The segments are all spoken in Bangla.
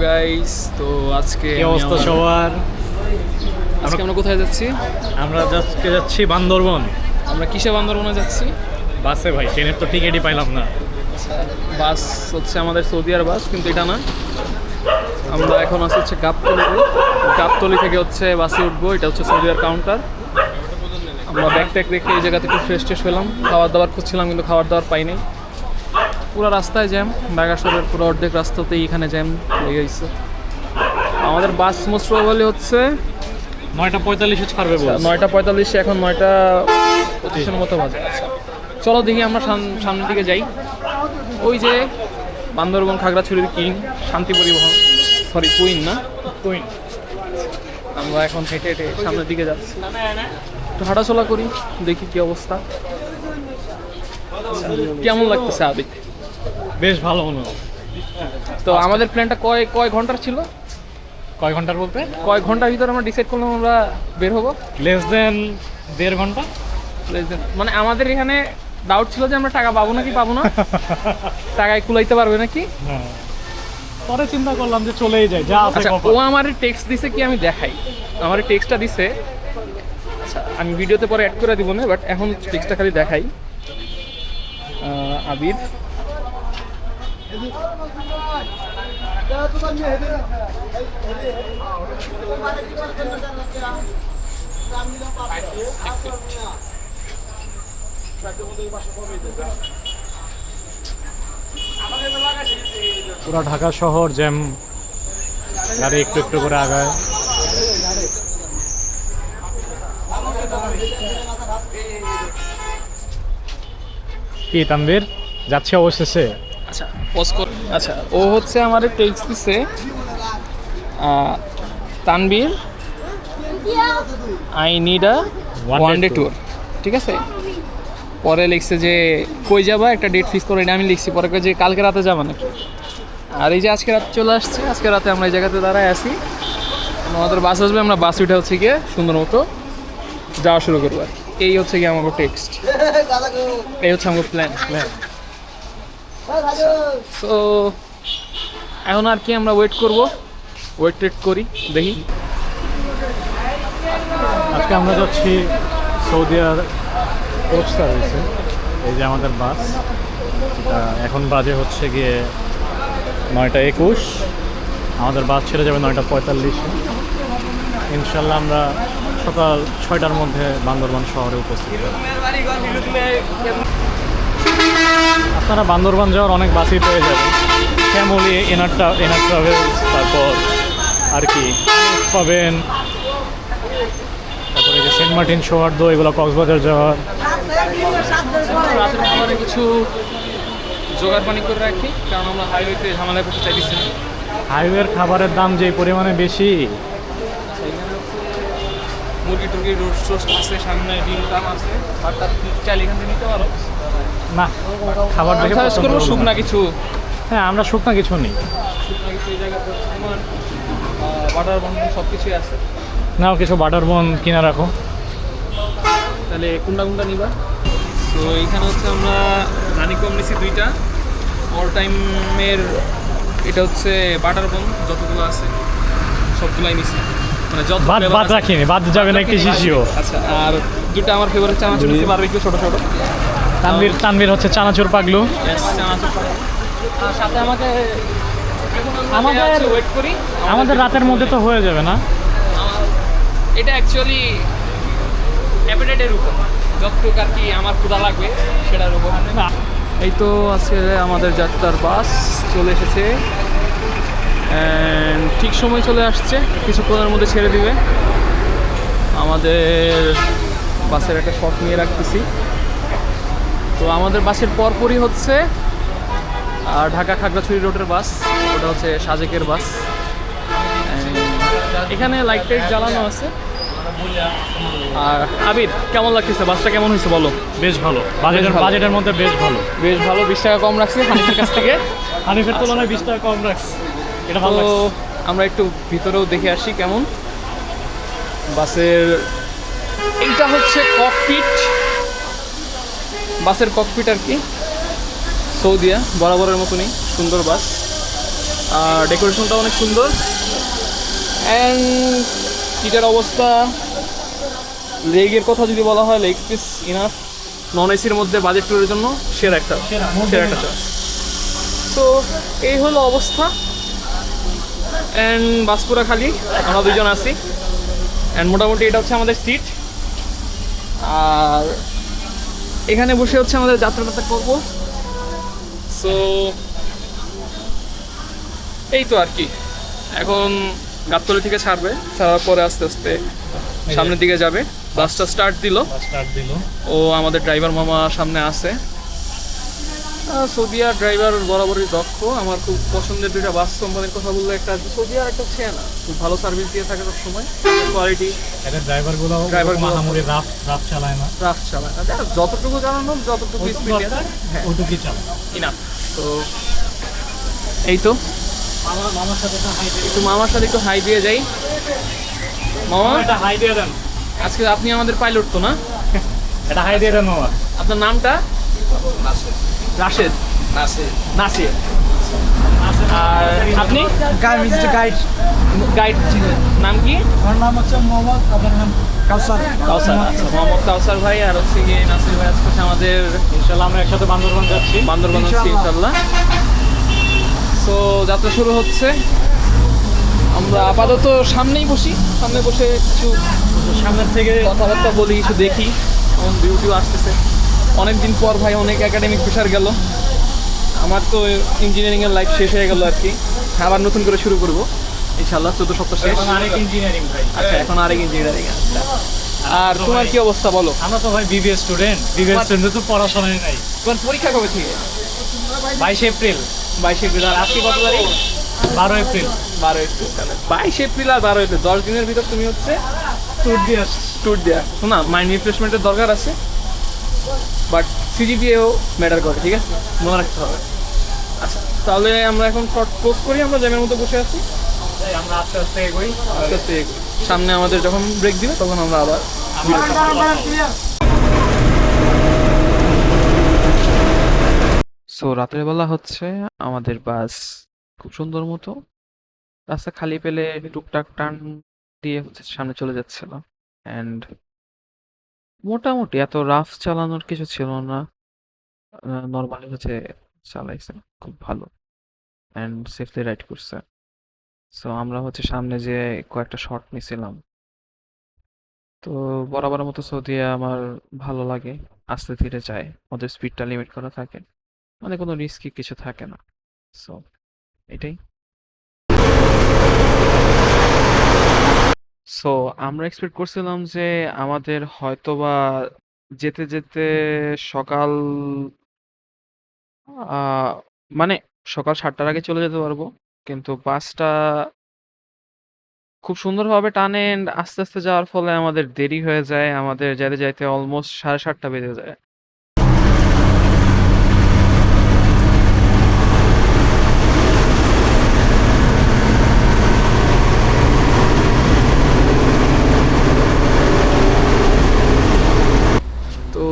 গাইস, তো আজকে কি অবস্থা সবার? আজকে আমরা কোথায় যাচ্ছি? আমরা যাচ্ছি বান্দরবন। আমরা কিসে বান্দরবনে যাচ্ছি? বাসে ভাই, ট্রেনের তো টিকিটই পাইলাম না। বাস হচ্ছে আমাদের সৌদিয়ার বাস, কিন্তু এটা না। আমরা এখন হচ্ছে গাবতলী থেকে হচ্ছে বাসে উঠবো। এটা হচ্ছে সৌদিয়ার কাউন্টার। আমরা ব্যাগ ট্যাগ রেখে এই জায়গাতে একটু ফ্রেশ ট্রেশ হলাম, খাবার দাবার খুঁজছিলাম কিন্তু খাবার দাবার পাইনি। পুরো রাস্তায় জ্যাম, বাগাসরের পুরো অর্ধেক রাস্তাতেই এখানে জ্যাম লেগে গেছে। আমাদের বাস মোস্ট প্রবাবলি হচ্ছে 9:45-এ ছাড়বে বলছে। 9:45, এখন 9:25 মতো বাজে। আচ্ছা, চলো দেখি আমরা সামনের দিকে যাই। ওই যে বান্দরবন খাগড়াছড়ির কিং শান্তি পরিবহন, সরি কুইন না, কুইন। আমরা এখন হেঁটে হেঁটে সামনের দিকে যাচ্ছি। একটু হাঁটাচলা করি, দেখি কি অবস্থা। কেমন লাগতেছে আবিদ? বেশ ভালো মনে হয়। তো আমাদের প্ল্যানটা কয় ঘন্টার ছিল? কয় ঘন্টার বলতে? কয় ঘন্টার ভিতরে আমরা ডিসাইড করলাম আমরা বের হবো? লেস দেন 1.5 ঘন্টা। মানে আমাদের এখানে ডাউট ছিল যে আমরা টাকা পাবো নাকি পাবো না, টাকায় কুলাইতে পারবে নাকি। হ্যাঁ, পরে চিন্তা করলাম যে চলেই যাই, যা আছে আচ্ছা, কপাল। ও আমার টেক্সট দিছে কি আমি দেখাই। আমার টেক্সটটা দিছে, আচ্ছা আমি ভিডিওতে পরে অ্যাড করে দিব না, বাট এখন টেক্সটটা খালি দেখাই। আবিদ পুরো ঢাকা শহর জ্যাম, গাড়ি একটু একটু করে আগায়। কি তানভীর, যাচ্ছি অবশেষে। আচ্ছা পজ কর। আচ্ছা, ও হচ্ছে আমার টেক্সট দিছে, Tanvir I need a one day tour, ঠিক আছে। পরে লিখছে যে কই যাবা, একটা ডেট ফিক্স করে। এটা আমি লিখছি, পরে কই যে কালকে রাতে যাবা নাকি। আর এই যে আজকে রাত চলে আসছে, আজকে রাতে আমরা এই জায়গাতে দাঁড়ায় আছি। আমাদের বাস আসবে, আমরা বাস উঠে হচ্ছে গিয়ে সুন্দর মতো যাওয়া শুরু করবো। আর এই হচ্ছে গিয়ে আমাকে টেক্সট, এই হচ্ছে আমাকে প্ল্যান। সো এখন আর কি আমরা ওয়েট করি, দেখি। আজকে আমরা যাচ্ছি সৌদি কোচ সার্ভিসে। এই যে আমাদের বাস, এখন বাজে হচ্ছে গিয়ে 9:21। আমাদের বাস ছেড়ে যাবে 9:45-এ। ইনশাল্লাহ আমরা সকাল 6টার মধ্যে বান্দরবান শহরে উপস্থিত হব। আপনারা বান্দরবান যাওয়ার অনেক বাসই পেয়ে যাবেন। ফ্যামিলি, এনার ট্রাভেলস, তারপর আর কি পাবেন। তারপরে যে সেন্ট মার্টিন, সৌহার্দ্য, এগুলো কক্সবাজার যাওয়ার। রাতের খাবারে কিছু জোগাড় পানি করে রাখি, কারণ আমরা হাইওয়েতে ঝামেলা করতে চাইছি না। হাইওয়ের খাবারের দাম যে পরিমাণে বেশি। মুরগি টুরগি রোস্ট আছে, সামনে ডিম টাম আছে, আর তার চাইলে এখান থেকে নিতে পারো না, খাবার দেখে সাজেস্ট পছন্দ করবো হলো না। শুকনা কিছু। হ্যাঁ, আমরা শুকনা কিছু নেই। শুকনা কিছু এই জায়গাতে তোমার বাটার বন সব কিছুই আছে। নাও কিছু বাটার বন কিনে রাখো। তাহলে কোনটা নিবা? তো এইখানে হচ্ছে আমরা রানিকম নিছি 2টা অল টাইমের। এটা হচ্ছে বাটার বন, যতগুলো আছে সবগুলাই নিছি, মানে যত বাদ রাখিনি, বাদ যাবে না একটি শিশিও। আচ্ছা, আর 2টা আমার ফেভারিট চানাচুর নিছি, বারবিকিউ ছোট ছোট। তানভীর হচ্ছে চানাচুর পাগলু। আর সাথে আমাদের ওয়েট করি। আমাদের রাতের মধ্যে তো হয়ে যাবে না? এটা অ্যাকচুয়ালি অ্যাপেটাইটের উপর, যতটুকু আর কি আমার ক্ষুধা লাগবে সেটার উপর। এই তো আজকে আমাদের যাত্রার বাস চলে এসেছে, ঠিক সময় চলে আসছে, কিছুক্ষণের মধ্যে ছেড়ে দিবে। আমাদের বাসের একটা শট নিয়ে রাখতেছি। তো আমাদের বাসের পরপরই হচ্ছে ঢাকা খাগড়াছড়ি রোডের বাস, ওটা হচ্ছে সাজেকের বাস। এখানে লাইট টাইট জ্বালানো আছে। আর আবির, কেমন লাগতেছে? বাসটা কেমন হয়েছে বলো? বেশ ভালো, বাজেটের মধ্যে বেশ ভালো। 20 টাকা কম রাখছি হানিফের কাছ থেকে। হানিফের তুলনায় 20 টাকা কম রাখছি, এটা ভালো তো লাগছে। আমরা একটু ভিতরেও দেখে আসি কেমন বাসের। এইটা হচ্ছে ককপিট, বাসের ককপিট আর কি। সৌদিয়া বরাবরের মতনই সুন্দর বাস। আর ডেকোরেশনটা অনেক সুন্দর। অ্যান্ড সিটের অবস্থা, লেগের কথা যদি বলা হয়, লেগ পিস ইনাফ। নন এসির মধ্যে বাজেট ট্যুরের জন্য সেরা একটা চয়েস। তো এই হলো অবস্থা। অ্যান্ড বাসপুরা খালি, আমরা দুজন আছি। অ্যান্ড মোটামুটি এটা হচ্ছে আমাদের সিট। আর এখানে বসে হচ্ছে আমাদের যাত্রাটা করবো। সো এই তো আর কি। এখন গাবতলী থেকে ছাড়বে, ছাড়ার পরে আস্তে আস্তে সামনের দিকে যাবে। বাসটা স্টার্ট দিল। ও আমাদের ড্রাইভার মামা সামনে আছে। সৌদিয়ার ড্রাইভার বরাবরই দক্ষ। আমার খুব পছন্দের দুইটা বাস কোম্পানির কথা বললে একটা সৌদিয়ার, একটা হচ্ছে না, খুব ভালো সার্ভিস দিয়ে থাকে সব সময়। কোয়ালিটি, ড্রাইভারগুলো রাফ চালায় না, যতটুকু চালানো, যতটুকু স্পিড ওটুকুই চালায় ইনাফ। তো এই তো মামার সাথে একটু হাই দিয়ে যাই। মামা একটা হাই দিয়ে দেন। আজকে আপনি আমাদের পাইলট তো না? এটা হাই দিয়ে দেন মামা। আপনার নামটা? রাশেদ। নাসির। আর আপনি? গাইড নাম কি? আমার নাম হচ্ছে মোহাম্মদ, আপনার নাম? কাউসার। আচ্ছা, মোহাম্মদ কাউসার ভাই। আর হচ্ছে গিয়ে নাসির ভাই। আজকে আমাদের ইনশাল্লাহ আমরা একসাথে বান্দরবান যাচ্ছি ইনশাল্লাহ। তো যাত্রা শুরু হচ্ছে। আমরা আপাতত সামনে বসে কিছু সামনের থেকে কথাবার্তা বলি, কিছু দেখি। এমন ভিউটিও আসতেছে অনেকদিন পর ভাই, অনেক একাডেমিক প্রেশার গেল। আমার তো ইঞ্জিনিয়ারিংয়ের লাইফ শেষ হয়ে গেল আর কি। আবার নতুন করে শুরু করবো ইনশাল্লাহ। 14 সপ্তাহ শেষ। আরেক ইঞ্জিনিয়ারিং ভাই। আচ্ছা, এখন আরেক ইঞ্জিনিয়ারিং। আচ্ছা, আর তোমার কি অবস্থা বলো? আমরা তো ভাই বিবিএস স্টুডেন্ট তো পড়াশোনায় নাই। তোমার পরীক্ষা কবে থেকে? 22 এপ্রিল। আর আজকে কত তারিখ? 12 এপ্রিল। 22 এপ্রিল আর 12 এপ্রিল, 10 দিনের ভিতর তুমি হচ্ছে ট্যুর দেওয়া। শোনা, মাইন্ড রিফ্রেশমেন্টের দরকার আছে, বাট সিজিপিএও ম্যাটার করে, ঠিক আছে? মনে রাখতে হবে। আচ্ছা, তাহলে আমরা এখন শর্ট পোস্ট করি। আমরা জ্যামের মতো বসে আছি। আমরা আস্তে আস্তে এগোই। সামনে আমাদের যখন ব্রেক দিবে তখন আমরা আবার সো রাতের বেলা হচ্ছে আমাদের বাস খুব সুন্দর মতো রাস্তা খালি পেলে টুকটাক টান দিয়ে হচ্ছে সামনে চলে যাচ্ছিল। অ্যান্ড মোটামুটি এত রাফ চালানোর কিছু ছিল না, নর্মালি হচ্ছে চালাইছে খুব ভালো অ্যান্ড সেফলি রাইড করছে। সো আমরা হচ্ছে সামনে যে কয়েকটা শট নিছিলাম। তো বরাবরের মতো সৌদিয়া আমার ভালো লাগে, আস্তে ধীরে যায়, ওদের স্পিডটা লিমিট করা থাকে, মানে কোনো রিস্কি কিছু থাকে না। সো এটাই। সো আমরা এক্সপেক্ট করছিলাম যে আমাদের হয়তোবা যেতে যেতে সকাল আহ, মানে সকাল 7টার আগে চলে যেতে পারবো, কিন্তু বাসটা খুব সুন্দরভাবে টানে and আস্তে আস্তে যাওয়ার ফলে আমাদের দেরি হয়ে যায়, আমাদের যাইতে যাইতে অলমোস্ট 7:30টা বেজে যায়। তো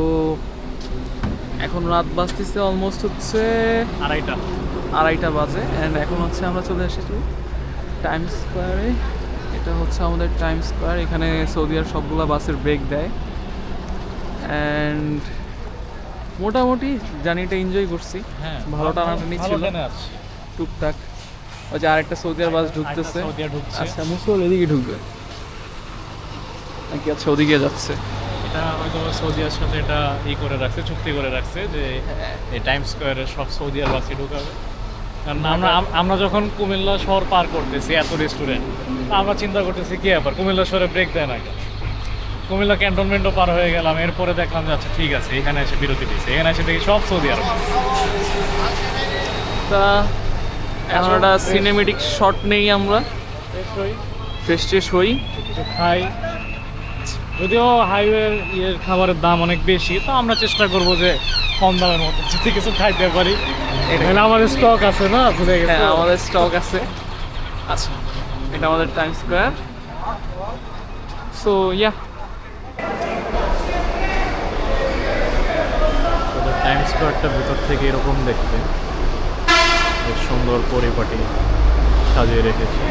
এখন রাত বাজতেছে অলমোস্ট হচ্ছে 2:30 বাজে। অ্যান্ড এখন হচ্ছে আমরা চলে এসেছি টাইম স্কোয়ারে। এটা হচ্ছে আমাদের টাইম স্কোয়ার। এখানে সৌদিয়ার সবগুলো বাসের ব্রেক দেয়। অ্যান্ড মোটামুটি জার্নিটা এনজয় করছি। হ্যাঁ, ভালো টানাটানি ছিল টুকটাক। ওই যে আরেকটা সৌদিয়ার বাস ঢুকতেছে। আচ্ছা, মুসল এদিকে ঢুকবে নাকি? আচ্ছা, ওদিকে যাচ্ছে। এটা হয়তো সৌদিয়ার সাথে এটা করে রাখছে, চুক্তি করে রাখছে যে এই টাইম স্কোয়ারে সব সৌদিয়ার বাসে ঢুকাবে। কারণ আমরা যখন কুমিল্লা শহর পার করতেছি এত রেস্টুরেন্ট, আমরা চিন্তা করতেছি কি ব্যাপার, কুমিল্লা শহরে ব্রেক দেয় না কেন? কুমিল্লা ক্যান্টনমেন্টও পার হয়ে গেলাম, এরপরে দেখলাম যে আচ্ছা ঠিক আছে, এখানে এসে বিরতি দিয়েছে। এখানে এসে দেখি সব সৌদি আরব। তা এখন একটা সিনেমেটিক শট নেই, আমরা ফ্রেশ হই, খাই। যদিও হাইওয়ের খাবারের দাম অনেক বেশি, তো আমরা চেষ্টা করবো যে কম দামের মধ্যে যদি কিছু খাইতে পারি। এখানে আমাদের স্টক আছে না, ভুলে গেছে। হ্যাঁ, আমাদের স্টক আছে। আচ্ছা, এটা আমাদের time square. So yeah, time স্কোয়ারটা ভিতর থেকে এরকম দেখতে, বেশ সুন্দর পরিপাটি। সাজিয়ে রেখেছে।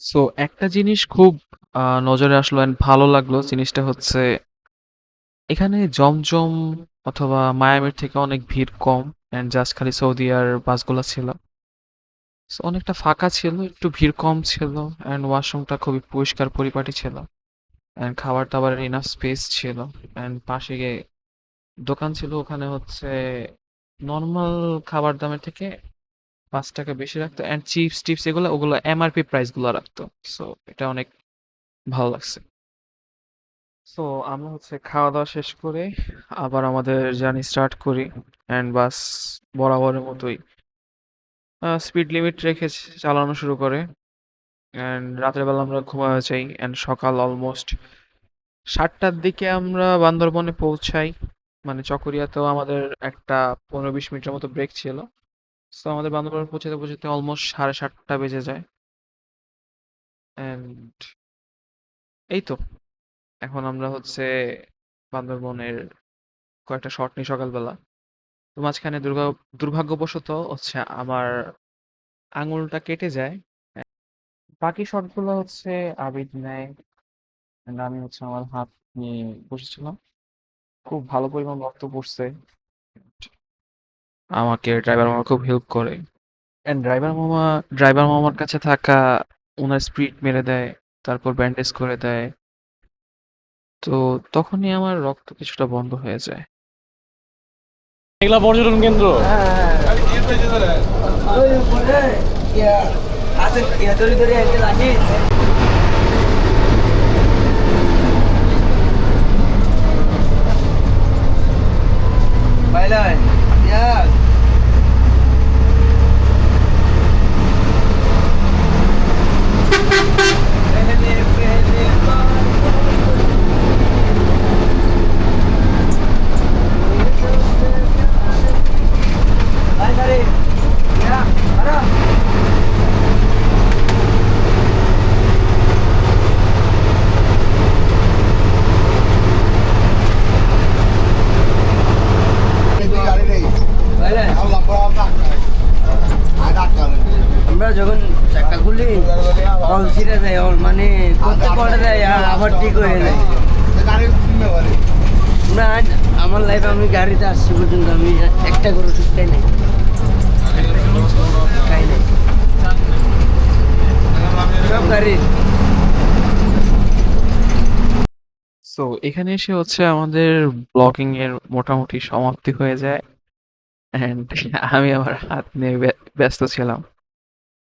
সো একটা জিনিস খুব নজরে আসলো অ্যান্ড ভালো লাগলো। জিনিসটা হচ্ছে এখানে জমজম অথবা মায়ামির থেকে অনেক ভিড় কম অ্যান্ড জাস্ট খালি সৌদি আর বাসগুলো ছিল। সো অনেকটা ফাঁকা ছিল, একটু ভিড় কম ছিল অ্যান্ড ওয়াশরুমটা খুবই পরিষ্কার পরিপাটি ছিল অ্যান্ড খাবার দাবারের ইনাফ স্পেস ছিল অ্যান্ড পাশে গিয়ে দোকান ছিল, ওখানে হচ্ছে নর্মাল খাবার দামের থেকে 5 টাকা বেশি রাখতো অ্যান্ড চিপস টিপস এগুলো ওগুলো এমআরপি প্রাইস গুলো রাখতো। সো এটা অনেক ভালো লাগছে। সো আমরা হচ্ছে খাওয়া দাওয়া শেষ করে আবার আমাদের জার্নি স্টার্ট করি অ্যান্ড বাস বরাবরের মতোই স্পিড লিমিট রেখে চালানো শুরু করে অ্যান্ড রাতের বেলা আমরা ঘুমায় যাই অ্যান্ড সকাল অলমোস্ট 7টার দিকে আমরা বান্দরবনে পৌঁছাই। মানে চকরিয়াতেও আমাদের একটা 15-20 মিনিটের মতো ব্রেক ছিল। সো আমাদের বান্দরবনে পৌঁছাতে পৌঁছাতে অলমোস্ট 7:30 বেজে যায় অ্যান্ড এই তো এখন আমরা হচ্ছে বান্দরবনের কয়েকটা শট নিই সকালবেলা। তো মাঝখানে দুর্ভাগ্যবশত হচ্ছে আমার আঙুলটা কেটে যায়। বাকি শটগুলো হচ্ছে আবিদ নেয় and আমি হচ্ছে আমার হাত নিয়ে বসেছিলাম। খুব ভালো পরিমাণ রক্ত পড়ছে, আমাকে ড্রাইভার মামা খুব হেল্প করে এন্ড ড্রাইভার মামার কাছে থাকা ওনার স্পিড মেরে দেয়, তারপর ব্যান্ডেজ করে দেয়। তো তখনই আমার রক্ত কিছুটা বন্ধ হয়ে যায়। এগুলা পর্যটন কেন্দ্র। ওই বলে ইয়া হাতে ইয়া ধরে ধরে একটা লাঠি বাইলাই ইয়া বাইলাই ইয়া আরা বাইলাই আমরা যখন চাকা খুলি অল ছিঁড়ে যায় অল মানে করতে করে দেয় আর আবার ঠিক হয়ে যায়। না আমার লাইফে আমি গাড়িতে আসছি পর্যন্ত আমি একটা করে ওষুধ খাই নাই, খাই নাই সব গাড়ি। সো এখানে এসে হচ্ছে আমাদের ব্লগিং এর মোটামুটি সমাপ্তি হয়ে যায় এন্ড আমি আমার হাত নিয়ে ব্যস্ত ছিলাম।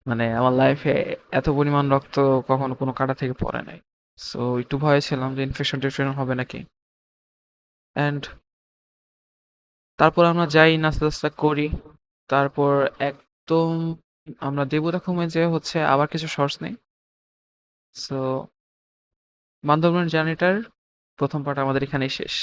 মানে আমার লাইফে এত পরিমাণ রক্ত কখনো কোনো কাটা থেকে পড়ে নাই। সো একটু ভয়ে ছিলাম যে ইনফেকশন টিনফেকশন হবে নাকি। এন্ড তারপর আমরা যাই, নাস্তা টাস্তা করি। তারপর একদম আমরা দেবুদাখুমে যে হচ্ছে আবার কিছু শর্টস নেই। সো বান্দরবান জার্নিটার প্রথম পার্ট আমাদের এখানেই শেষ।